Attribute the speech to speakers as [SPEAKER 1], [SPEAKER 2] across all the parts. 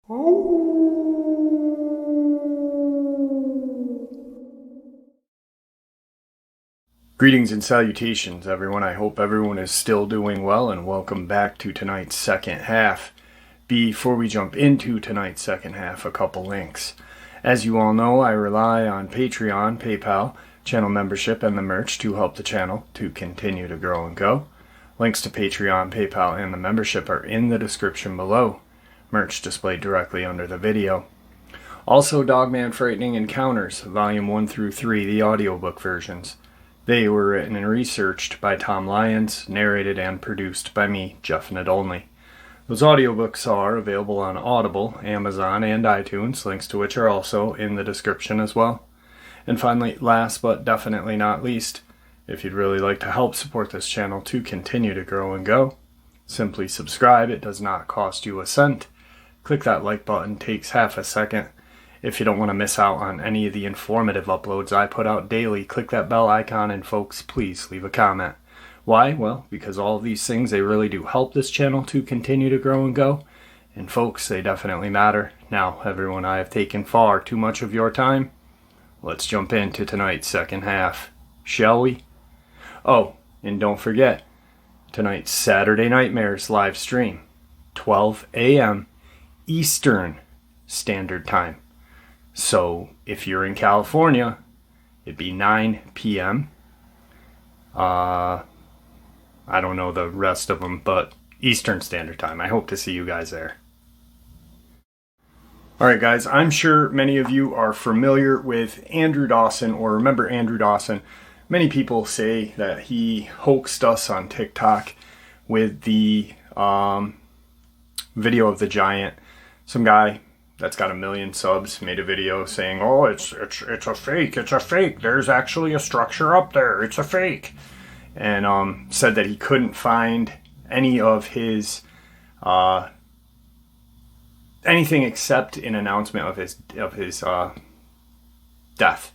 [SPEAKER 1] Greetings and salutations, everyone. I hope everyone is still doing well, and welcome back to tonight's second half. Before we jump into tonight's second half, a couple links. As you all know, I rely on Patreon, PayPal, channel membership, and the merch to help the channel to continue to grow and go. Links to Patreon, PayPal, and the membership are in the description below. Merch displayed directly under the video. Also, Dogman Frightening Encounters, Volume 1 through 3, the audiobook versions. They were written and researched by Tom Lyons, narrated and produced by me, Jeff Nadolny. Those audiobooks are available on Audible, Amazon, and iTunes, links to which are also in the description as well. And finally, last but definitely not least, if you'd really like to help support this channel to continue to grow and go, simply subscribe. It does not cost you a cent. Click that like button, takes half a second. If you don't want to miss out on any of the informative uploads I put out daily, click that bell icon, and folks, please leave a comment. Why? Well, because all of these things, they really do help this channel to continue to grow and go. And folks, they definitely matter. Now, everyone, I have taken far too much of your time. Let's jump into tonight's second half, shall we? Oh, and don't forget, tonight's Saturday Nightmares live stream, 12 a.m. Eastern Standard Time. So if you're in California, it'd be 9 p.m. I don't know the rest of them, but Eastern Standard Time. I hope to see you guys there. Alright guys, I'm sure many of you are familiar with Andrew Dawson, or remember Andrew Dawson. Many people say that he hoaxed us on TikTok with the video of the giant. Some guy that's got 1 million subs made a video saying, oh, it's a fake, there's actually a structure up there, it's a fake. And said that he couldn't find any of his anything except an announcement of his death.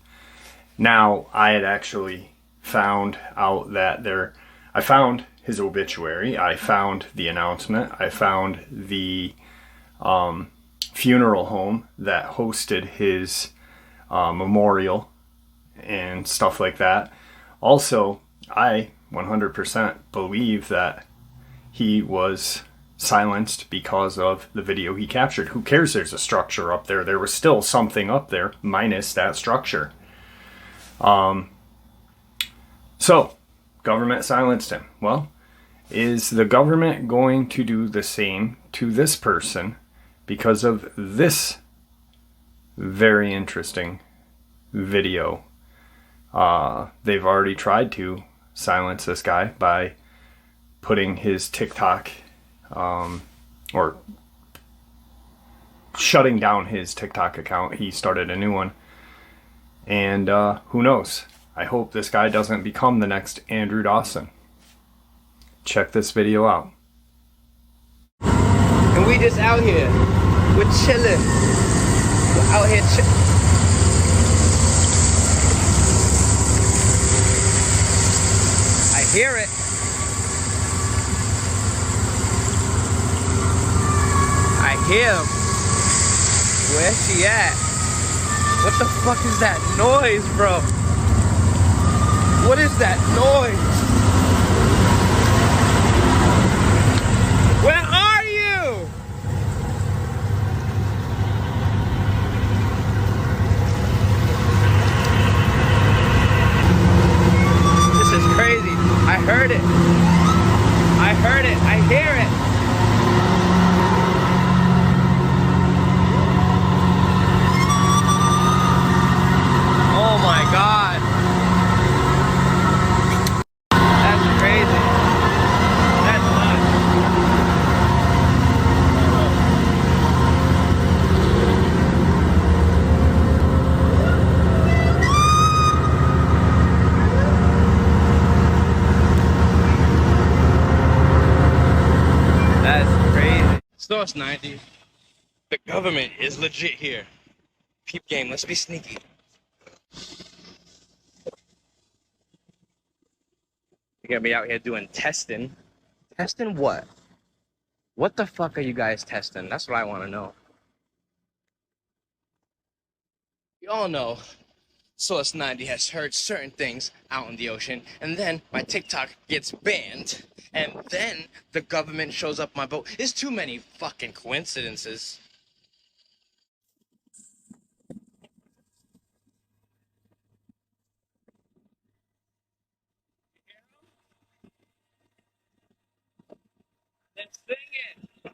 [SPEAKER 1] Now, I had actually found out that I found his obituary, I found the announcement, I found the funeral home that hosted his memorial and stuff like that. Also, I 100% believe that he was silenced because of the video he captured. Who cares there's a structure up there? There was still something up there, minus that structure. So, government silenced him. Well, is the government going to do the same to this person because of this very interesting video? They've already tried to silence this guy by putting his TikTok, or shutting down his TikTok account. He started a new one. And who knows? I hope this guy doesn't become the next Andrew Dawson. Check this video out.
[SPEAKER 2] And we just out here. We're chilling. We're out here chilling. I hear it. I hear him. Where's she at? What the fuck is that noise, bro? What is that noise? Where are you? This is crazy. I heard it. I heard it. I hear it. Oh my God. That's crazy. That's nuts. That's crazy. Source 90. The government is legit here. Peep game, let's be sneaky. You're gonna be out here doing testing. Testing what? What the fuck are you guys testing? That's what I want to know. y'all know Source 90 has heard certain things out in the ocean, and then my TikTok gets banned, and then the government shows up my boat. It's too many fucking coincidences. Let's sing it.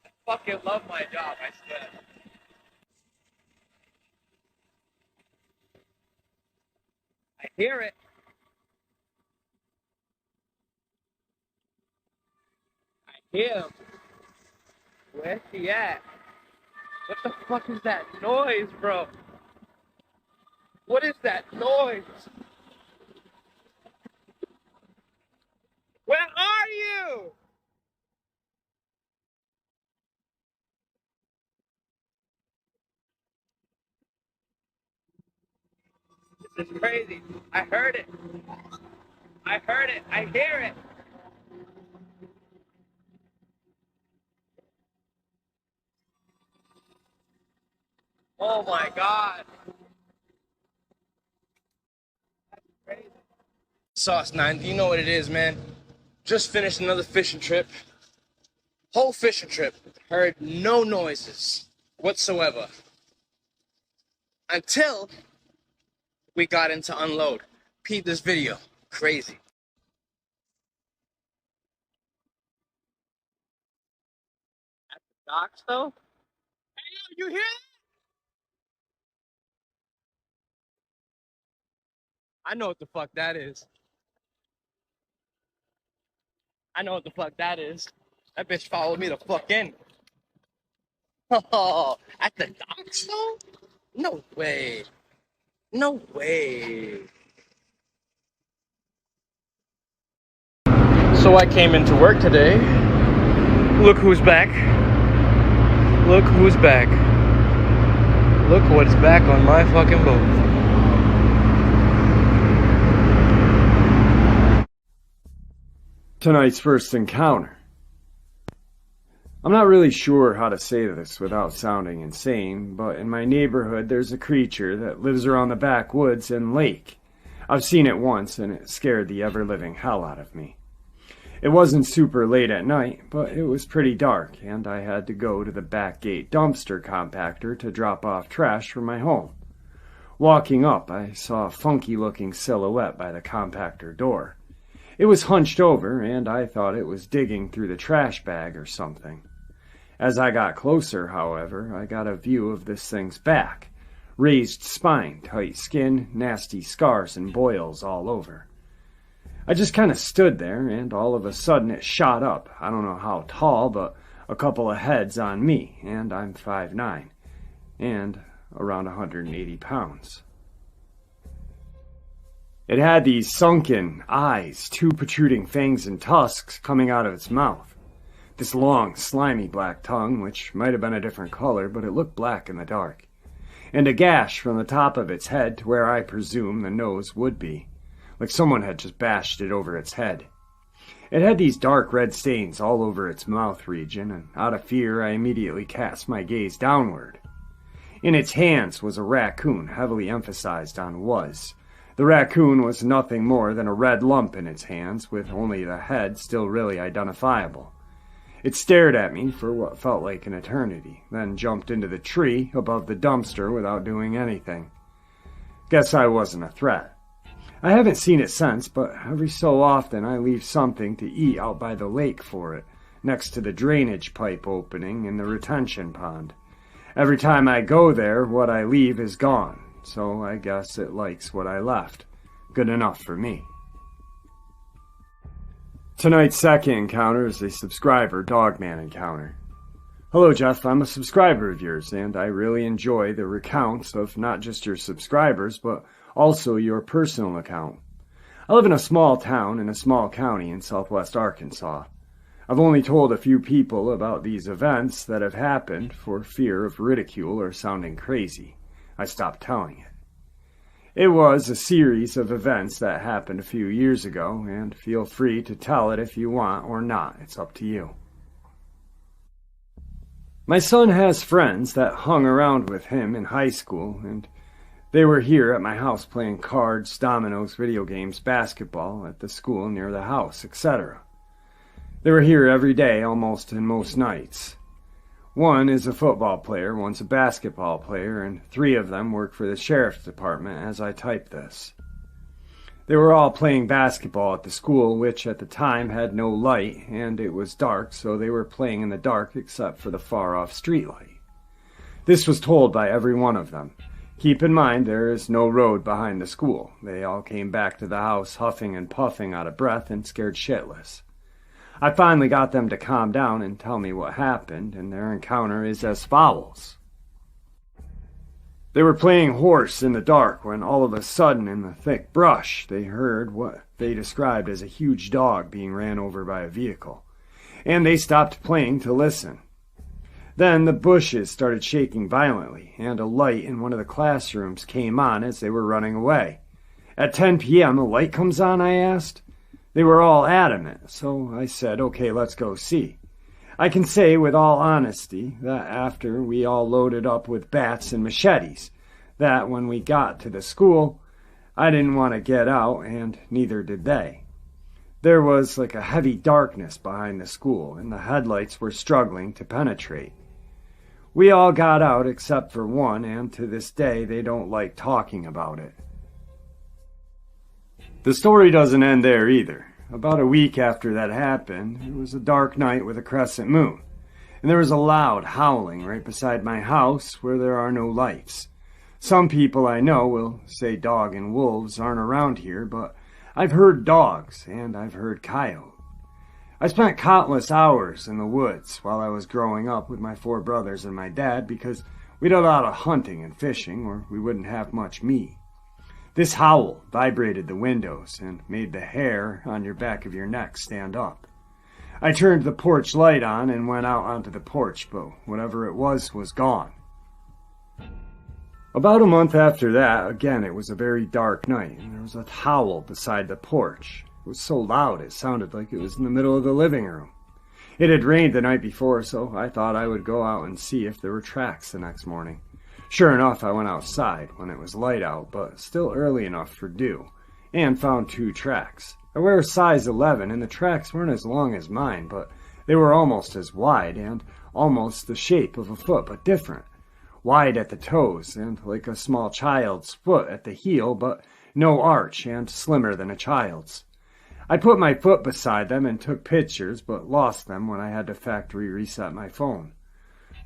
[SPEAKER 2] I fucking love my job, I swear. I hear it. I hear him. Where's he at? What the fuck is that noise, bro? What is that noise? Where are you? This is crazy. I heard it. I heard it. I hear it. Oh my god. That's crazy. Sauce 9, you know what it is, man. Just finished another fishing trip. Whole fishing trip. Heard no noises whatsoever. Until we got into unload. Peep this video. Crazy. At the docks though? Hey yo, you hear that? I know what the fuck that is. I know what the fuck that is. That bitch followed me the fuck in. Oh, at the docks though? No way. No way. So I came into work today. Look who's back. Look who's back. Look what's back on my fucking boat.
[SPEAKER 1] Tonight's first encounter. I'm not really sure how to say this without sounding insane, but in my neighborhood there's a creature that lives around the backwoods and lake. I've seen it once and it scared the ever-living hell out of me. It wasn't super late at night, but it was pretty dark and I had to go to the back gate dumpster compactor to drop off trash for my home. Walking up, I saw a funky-looking silhouette by the compactor door. It was hunched over, and I thought it was digging through the trash bag or something. As I got closer, however, I got a view of this thing's back. Raised spine, tight skin, nasty scars and boils all over. I just kind of stood there, and all of a sudden it shot up. I don't know how tall, but a couple of heads on me, and I'm 5'9", and around 180 pounds. It had these sunken eyes, two protruding fangs and tusks coming out of its mouth. This long, slimy black tongue, which might have been a different color, but it looked black in the dark. And a gash from the top of its head to where I presume the nose would be, like someone had just bashed it over its head. It had these dark red stains all over its mouth region, and out of fear I immediately cast my gaze downward. In its hands was a raccoon, heavily emphasized on was. The raccoon was nothing more than a red lump in its hands, with only the head still really identifiable. It stared at me for what felt like an eternity, then jumped into the tree above the dumpster without doing anything. Guess I wasn't a threat. I haven't seen it since, but every so often I leave something to eat out by the lake for it, next to the drainage pipe opening in the retention pond. Every time I go there, what I leave is gone. So I guess it likes what I left. Good enough for me. Tonight's second encounter is a subscriber Dogman encounter. Hello Jeff, I'm a subscriber of yours, and I really enjoy the recounts of not just your subscribers, but also your personal account. I live in a small town in a small county in southwest Arkansas. I've only told a few people about these events that have happened for fear of ridicule or sounding crazy. I stopped telling it. It was a series of events that happened a few years ago, and feel free to tell it if you want or not. It's up to you. My son has friends that hung around with him in high school, and they were here at my house playing cards, dominoes, video games, basketball at the school near the house, etc. They were here every day, almost, and most nights. One is a football player, one's a basketball player, and 3 of them work for the sheriff's department as I type this. They were all playing basketball at the school, which at the time had no light, and it was dark, so they were playing in the dark except for the far-off streetlight. This was told by every one of them. Keep in mind there is no road behind the school. They all came back to the house huffing and puffing out of breath and scared shitless. I finally got them to calm down and tell me what happened, and their encounter is as follows. They were playing horse in the dark when all of a sudden in the thick brush they heard what they described as a huge dog being ran over by a vehicle, and they stopped playing to listen. Then the bushes started shaking violently, and a light in one of the classrooms came on as they were running away. At 10 p.m., a light comes on, I asked. They were all adamant, so I said, okay, let's go see. I can say with all honesty that after we all loaded up with bats and machetes, that when we got to the school, I didn't want to get out, and neither did they. There was like a heavy darkness behind the school, and the headlights were struggling to penetrate. We all got out except for one, and to this day they don't like talking about it. The story doesn't end there either. About a week after that happened, it was a dark night with a crescent moon, and there was a loud howling right beside my house where there are no lights. Some people I know will say dog and wolves aren't around here, but I've heard dogs and I've heard coyote. I spent countless hours in the woods while I was growing up with my 4 brothers and my dad because we did a lot of hunting and fishing or we wouldn't have much meat. This howl vibrated the windows and made the hair on your back of your neck stand up. I turned the porch light on and went out onto the porch, but whatever it was gone. About a month after that, again, it was a very dark night, and there was a howl beside the porch. It was so loud it sounded like it was in the middle of the living room. It had rained the night before, so I thought I would go out and see if there were tracks the next morning. Sure enough, I went outside when it was light out, but still early enough for dew, and found 2 tracks. I wear a size 11, and the tracks weren't as long as mine, but they were almost as wide, and almost the shape of a foot, but different. Wide at the toes, and like a small child's foot at the heel, but no arch, and slimmer than a child's. I put my foot beside them and took pictures, but lost them when I had to factory reset my phone.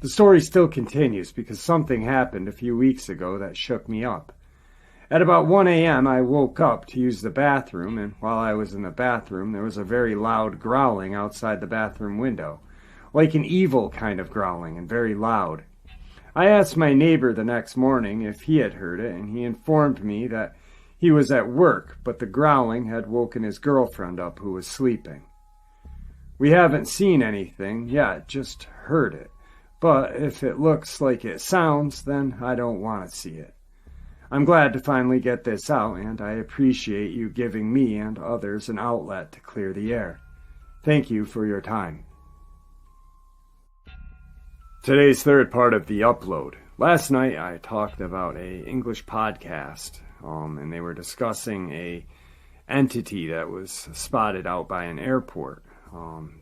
[SPEAKER 1] The story still continues because something happened a few weeks ago that shook me up. At about 1 a.m. I woke up to use the bathroom, and while I was in the bathroom there was a very loud growling outside the bathroom window, like an evil kind of growling and very loud. I asked my neighbor the next morning if he had heard it, and he informed me that he was at work, but the growling had woken his girlfriend up who was sleeping. We haven't seen anything yet, just heard it. But if it looks like it sounds, then I don't want to see it. I'm glad to finally get this out, and I appreciate you giving me and others an outlet to clear the air. Thank you for your time. Today's third part of the upload. Last night I talked about a English podcast, and they were discussing a entity that was spotted out by an airport.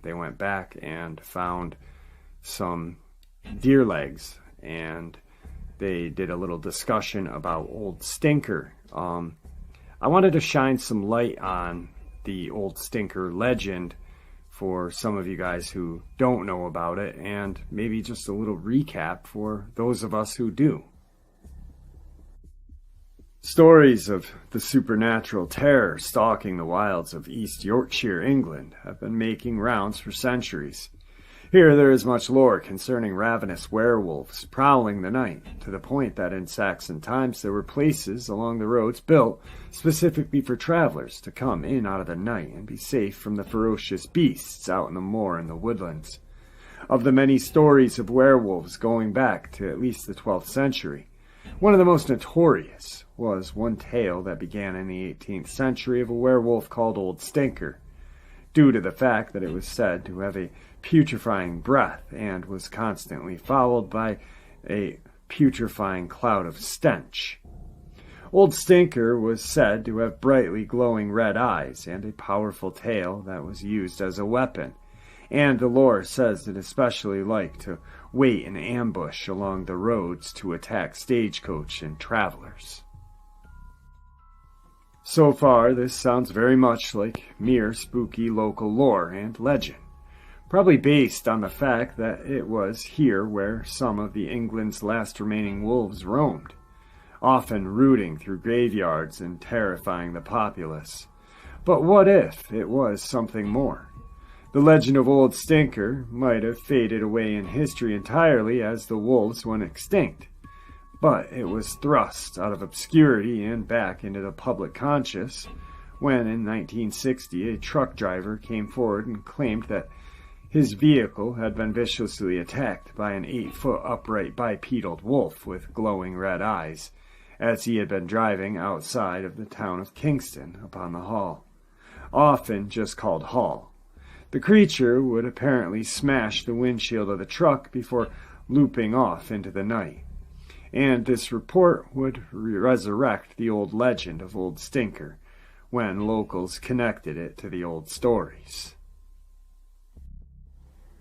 [SPEAKER 1] They went back and found some deer legs, and they did a little discussion about Old Stinker. I wanted to shine some light on the Old Stinker legend for some of you guys who don't know about it, and maybe just a little recap for those of us who do. Stories of the supernatural terror stalking the wilds of East Yorkshire, England, have been making rounds for centuries. Here there is much lore concerning ravenous werewolves prowling the night, to the point that in Saxon times there were places along the roads built specifically for travelers to come in out of the night and be safe from the ferocious beasts out in the moor and the woodlands. Of the many stories of werewolves going back to at least the 12th century, one of the most notorious was one tale that began in the 18th century of a werewolf called Old Stinker. due to the fact that it was said to have a putrefying breath and was constantly followed by a putrefying cloud of stench. Old Stinker was said to have brightly glowing red eyes and a powerful tail that was used as a weapon, and the lore says it especially liked to wait in ambush along the roads to attack stagecoach and travelers. So far, this sounds very much like mere spooky local lore and legend, probably based on the fact that it was here where some of the England's last remaining wolves roamed, often rooting through graveyards and terrifying the populace. But what if it was something more? The legend of Old Stinker might have faded away in history entirely as the wolves went extinct, but it was thrust out of obscurity and back into the public conscious when in 1960 a truck driver came forward and claimed that his vehicle had been viciously attacked by an 8-foot upright bipedal wolf with glowing red eyes, as he had been driving outside of the town of Kingston upon the Hall, often just called Hall. The creature would apparently smash the windshield of the truck before looping off into the night, and this report would resurrect the old legend of Old Stinker when locals connected it to the old stories.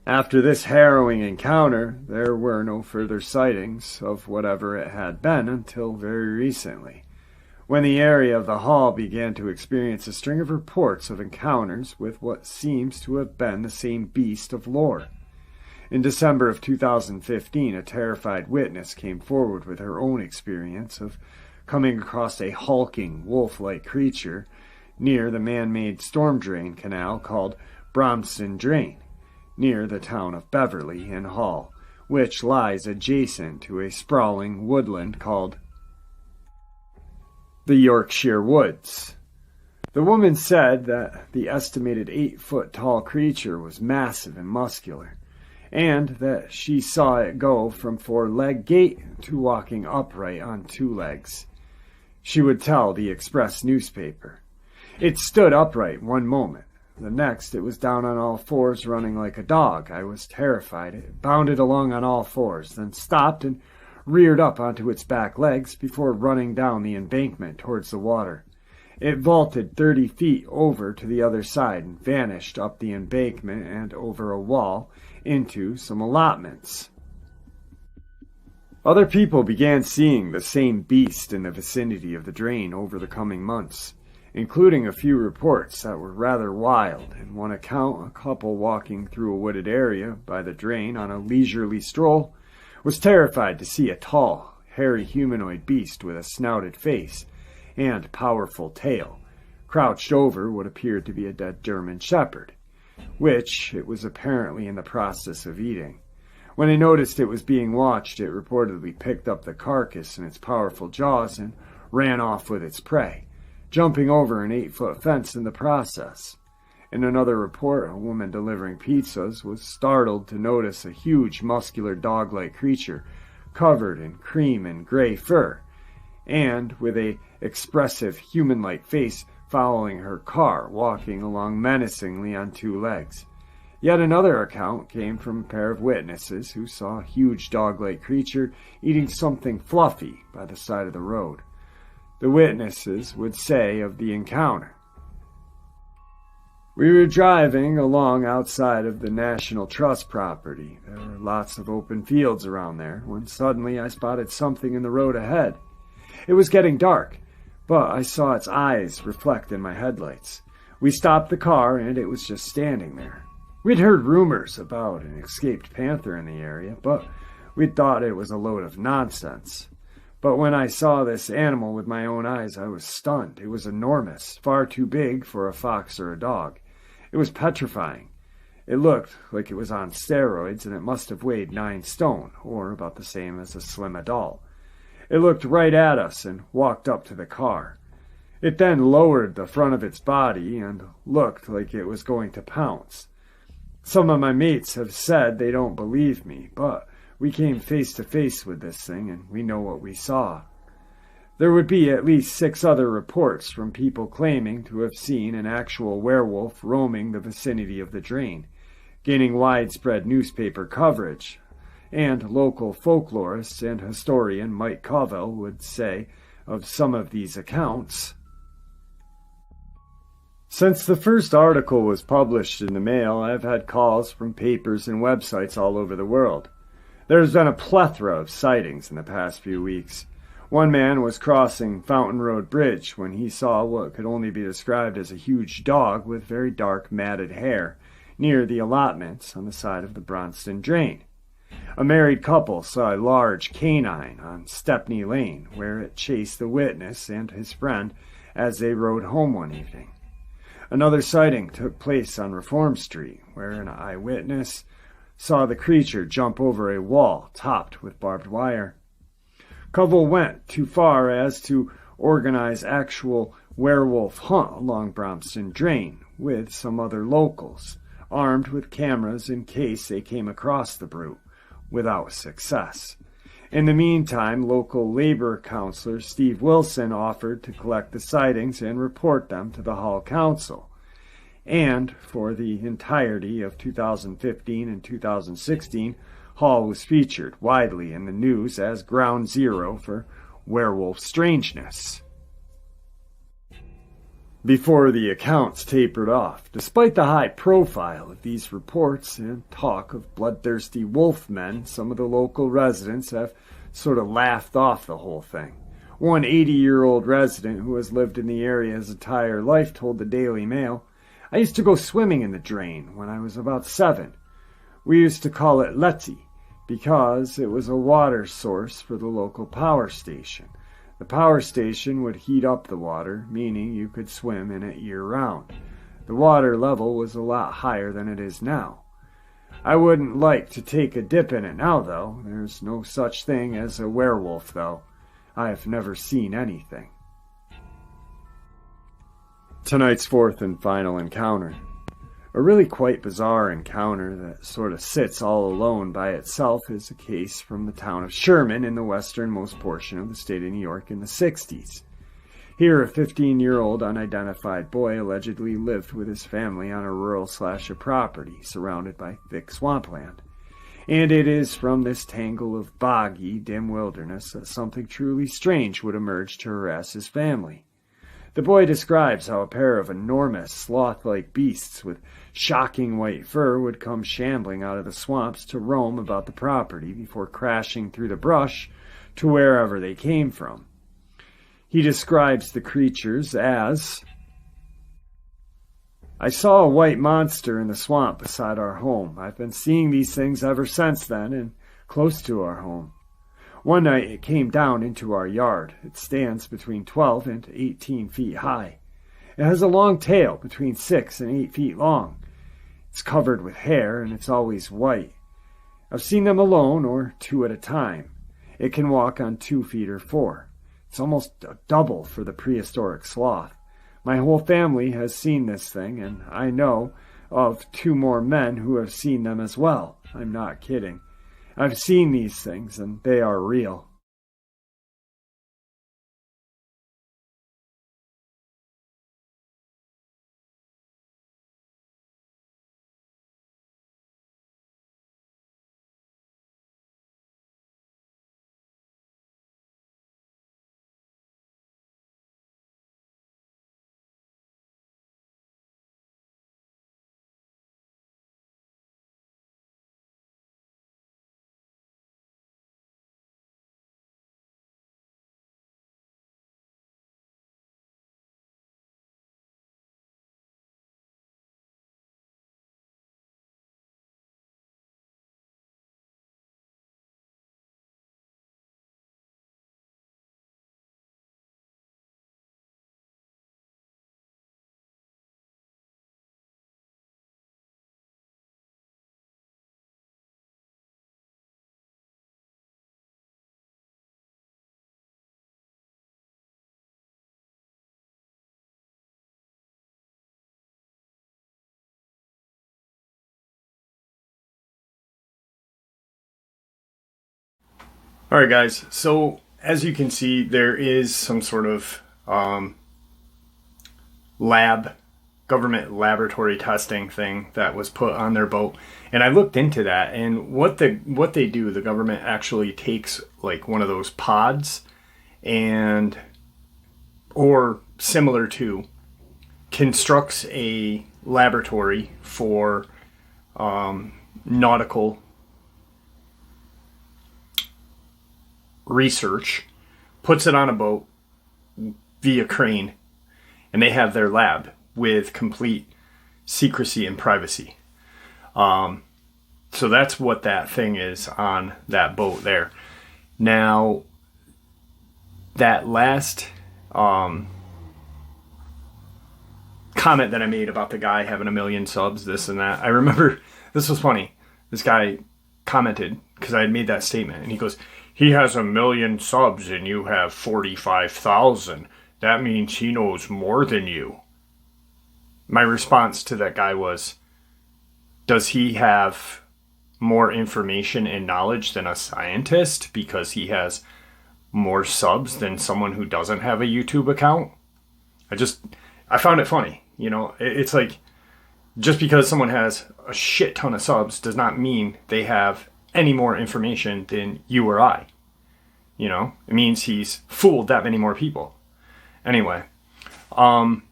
[SPEAKER 1] After this harrowing encounter, there were no further sightings of whatever it had been until very recently, when the area of the Hall began to experience a string of reports of encounters with what seems to have been the same beast of lore. In December of 2015, a terrified witness came forward with her own experience of coming across a hulking, wolf-like creature near the man-made storm drain canal called Bromston Drain, near the town of Beverley in Hull, which lies adjacent to a sprawling woodland called the Yorkshire Woods. The woman said that the estimated 8-foot-tall creature was massive and muscular, and that she saw it go from 4-leg gait to walking upright on 2 legs. She would tell the Express newspaper. It stood upright one moment. The next, it was down on all fours, running like a dog. I was terrified. It bounded along on all fours, then stopped and reared up onto its back legs before running down the embankment towards the water. It vaulted 30 feet over to the other side and vanished up the embankment and over a wall into some allotments. Other people began seeing the same beast in the vicinity of the drain over the coming months, including a few reports that were rather wild. In one account, a couple walking through a wooded area by the drain on a leisurely stroll was terrified to see a tall, hairy humanoid beast with a snouted face and powerful tail, crouched over what appeared to be a dead German shepherd, which it was apparently in the process of eating. When it noticed it was being watched, it reportedly picked up the carcass in its powerful jaws and ran off with its prey, jumping over an 8-foot fence in the process. In another report, a woman delivering pizzas was startled to notice a huge, muscular dog-like creature covered in cream and gray fur, and with a expressive human-like face following her car, walking along menacingly on 2 legs. Yet another account came from a pair of witnesses who saw a huge dog-like creature eating something fluffy by the side of the road. The witnesses would say of the encounter, "We were driving along outside of the National Trust property. There were lots of open fields around there, when suddenly I spotted something in the road ahead. It was getting dark, but I saw its eyes reflect in my headlights. We stopped the car, and it was just standing there. We'd heard rumors about an escaped panther in the area, but we'd thought it was a load of nonsense. But when I saw this animal with my own eyes, I was stunned. It was enormous, far too big for a fox or a dog. It was petrifying. It looked like it was on steroids, and it must have weighed 9 stone, or about the same as a slim adult. It looked right at us and walked up to the car. It then lowered the front of its body and looked like it was going to pounce. Some of my mates have said they don't believe me, but we came face to face with this thing, and we know what we saw. There would be at least 6 other reports from people claiming to have seen an actual werewolf roaming the vicinity of the drain, gaining widespread newspaper coverage. And local folklorist and historian Mike Covell would say of some of these accounts, "Since the first article was published in the Mail, I've had calls from papers and websites all over the world. There's been a plethora of sightings in the past few weeks. One man was crossing Fountain Road Bridge when he saw what could only be described as a huge dog with very dark matted hair near the allotments on the side of the Bronston Drain. A married couple saw a large canine on Stepney Lane where it chased the witness and his friend as they rode home one evening. Another sighting took place on Reform Street, where an eyewitness saw the creature jump over a wall topped with barbed wire. Covell went too far as to organize actual werewolf hunt along Bromston Drain with some other locals, armed with cameras in case they came across the brute, without success. In the meantime, local labor councilor Steve Wilson offered to collect the sightings and report them to the Hall Council. And for the entirety of 2015 and 2016, Hall was featured widely in the news as ground zero for werewolf strangeness. Before the accounts tapered off, despite the high profile of these reports and talk of bloodthirsty wolfmen, some of the local residents have sort of laughed off the whole thing. One 80-year-old resident who has lived in the area his entire life told the Daily Mail, "I used to go swimming in the drain when I was about 7. We used to call it Letty because it was a water source for the local power station. The power station would heat up the water, meaning you could swim in it year-round. The water level was a lot higher than it is now. I wouldn't like to take a dip in it now, though. There's no such thing as a werewolf, though. I've never seen anything." Tonight's fourth and final encounter. A really quite bizarre encounter that sort of sits all alone by itself is a case from the town of Sherman in the westernmost portion of the state of New York in the 60s. Here, a 15-year-old unidentified boy allegedly lived with his family on a rural slash of property surrounded by thick swampland. And it is from this tangle of boggy, dim wilderness that something truly strange would emerge to harass his family. The boy describes how a pair of enormous, sloth-like beasts with shocking white fur would come shambling out of the swamps to roam about the property before crashing through the brush to wherever they came from. He describes the creatures as, "I saw a white monster in the swamp beside our home. I've been seeing these things ever since then and close to our home. One night it came down into our yard. It stands between 12 and 18 feet high. It has a long tail between 6 and 8 feet long. It's covered with hair and it's always white. I've seen them alone or 2 at a time. It can walk on 2 feet or 4. It's almost a double for the prehistoric sloth. My whole family has seen this thing, and I know of 2 more men who have seen them as well. I'm not kidding. I've seen these things, and they are real." Alright guys, so as you can see, there is some sort of government laboratory testing thing that was put on their boat. And I looked into that, and what they do, the government actually takes like one of those pods and, or similar to, constructs a laboratory for nautical research, puts it on a boat via crane, and they have their lab with complete secrecy and privacy. So that's what that thing is on that boat there. Now, that last comment that I made about the guy having 1 million subs, this and that, I remember this was funny. This guy commented, because I had made that statement, and he goes, he has 1 million subs and you have 45,000. That means he knows more than you. My response to that guy was, does he have more information and knowledge than a scientist because he has more subs than someone who doesn't have a YouTube account? I found it funny. You know, it's like, just because someone has a shit ton of subs does not mean they have any more information than you or I. You know, it means he's fooled that many more people. Anyway, that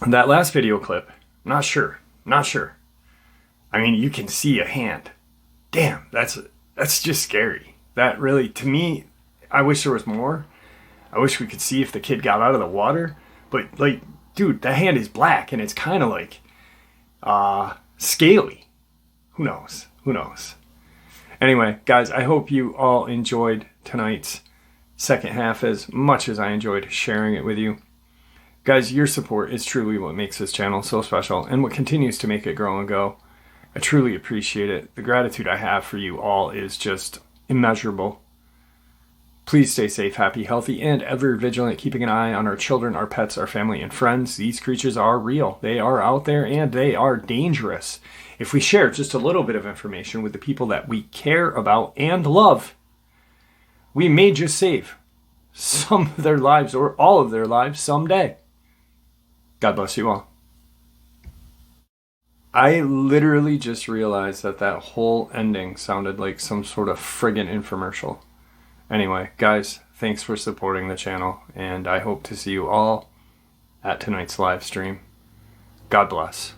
[SPEAKER 1] last video clip, not sure. I mean, you can see a hand. Damn, that's just scary. That really, to me, I wish there was more. I wish we could see if the kid got out of the water. But, like, dude, that hand is black, and it's kind of like scaly. Who knows? Anyway, guys, I hope you all enjoyed tonight's second half as much as I enjoyed sharing it with you. Guys, your support is truly what makes this channel so special and what continues to make it grow and go. I truly appreciate it. The gratitude I have for you all is just immeasurable. Please stay safe, happy, healthy, and ever vigilant, keeping an eye on our children, our pets, our family, and friends. These creatures are real. They are out there, and they are dangerous. If we share just a little bit of information with the people that we care about and love, we may just save some of their lives or all of their lives someday. God bless you all. I literally just realized that whole ending sounded like some sort of friggin' infomercial. Anyway, guys, thanks for supporting the channel, and I hope to see you all at tonight's live stream. God bless.